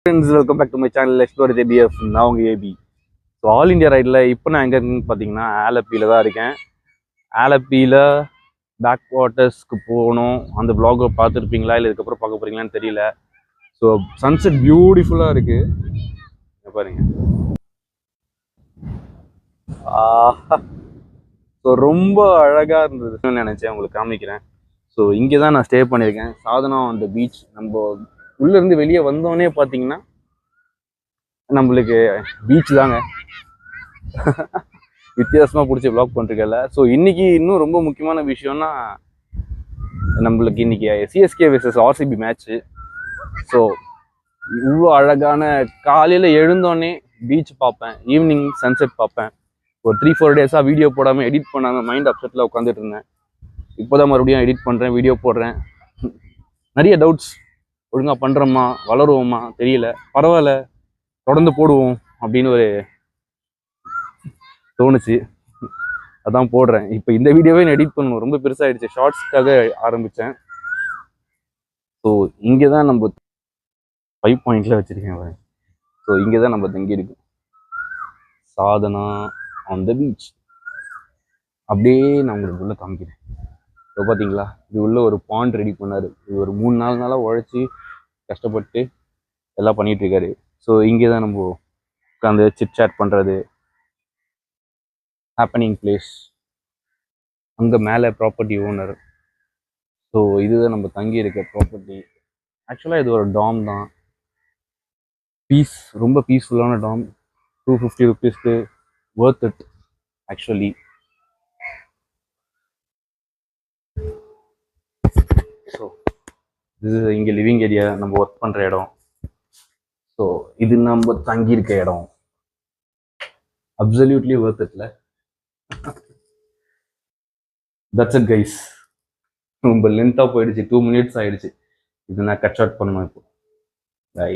Friends, welcome back to my channel explore JBF. நான் உங்கள் AB. So all India ரைடில் இப்போ நான் எங்கே இருக்குன்னு பார்த்தீங்கன்னா ஆலப்பியில் தான் இருக்கேன். ஆலப்பியில் பேக் வாட்டர்ஸ்க்கு போகணும். அந்த வ்ளாகை பார்த்துருப்பீங்களா இல்லை இதுக்கப்புறம் பார்க்க போகிறீங்களான்னு தெரியல. ஸோ சன்செட் பியூட்டிஃபுல்லாக இருக்குது பாருங்க. ஸோ ரொம்ப அழகாக இருந்ததுன்னு நினச்சேன், உங்களுக்கு காமிக்கிறேன். ஸோ இங்கே தான் நான் ஸ்டே பண்ணியிருக்கேன், சாதனா அந்த பீச். நம்ம உள்ளேருந்து வெளியே வந்தோடனே பார்த்தீங்கன்னா நம்மளுக்கு பீச் தாங்க. வித்தியாசமாக பிடிச்சி வ்ளாக் பண்ணிருக்கல. ஸோ இன்னைக்கு இன்னும் ரொம்ப முக்கியமான விஷயம்னா, நம்மளுக்கு இன்னைக்கு CSK versus RCB match. So இவ்வளோ அழகான காலையில் எழுந்தோடனே பீச் பார்ப்பேன், ஈவினிங் சன்செட் பார்ப்பேன். ஒரு 3-4 டேஸாக வீடியோ போடாமல் எடிட் பண்ணாமல் மைண்ட் அப்செட்டில் உட்காந்துட்டு இருந்தேன். இப்போ தான் மறுபடியும் எடிட் பண்ணுறேன், வீடியோ போடுறேன். நிறைய டவுட்ஸ், ஒழுங்காக பண்ணுறோமா, வளருவோமா தெரியல. பரவாயில்ல, தொடர்ந்து போடுவோம் அப்படின்னு ஒரு தோணுச்சு, அதான் போடுறேன். இப்போ இந்த வீடியோவே நான் எடிட் பண்ணணும், ரொம்ப பெருசாகிடுச்சு. ஷார்ட்ஸ்க்காக ஆரம்பித்தேன். ஸோ இங்கே தான் நம்ம 5 பாயிண்டில் வச்சுருக்கேன். ஸோ இங்கே தான் நம்ம தங்கியிருக்கோம், சாதனா ஆன் த பீச். அப்படியே நான் உங்களுக்கு உள்ள காமிக்கிறேன். இப்போ பார்த்தீங்களா, இது உள்ள ஒரு பாண்ட் ரெடி பண்ணார். இது ஒரு 3-4 நாளாக உழைச்சி கஷ்டப்பட்டு எல்லாம் பண்ணிகிட்ருக்காரு. ஸோ இங்கே தான் நம்ம உட்காந்து சிட் சாட் பண்ணுறது, ஹேப்பனிங் பிளேஸ். அங்கே மேலே ப்ராப்பர்ட்டி ஓனர். ஸோ இதுதான் நம்ம தங்கி இருக்க ப்ராப்பர்ட்டி. ஆக்சுவலாக இது ஒரு டாம் தான், ரொம்ப பீஸ்ஃபுல்லான dam. 250 rupees worth it actually. So இது இங்கே லிவிங் ஏரியா, நம்ம ஒர்க் பண்ணுற இடம். ஸோ இது நம்ம தங்கியிருக்க இடம். Absolutely worth it. That's it guys. ரொம்ப லென்த்தாக போயிடுச்சு, 2 minutes ஆயிடுச்சு. இது நான் கட் ஷார்ட் பண்ணணும் இப்போ. பை.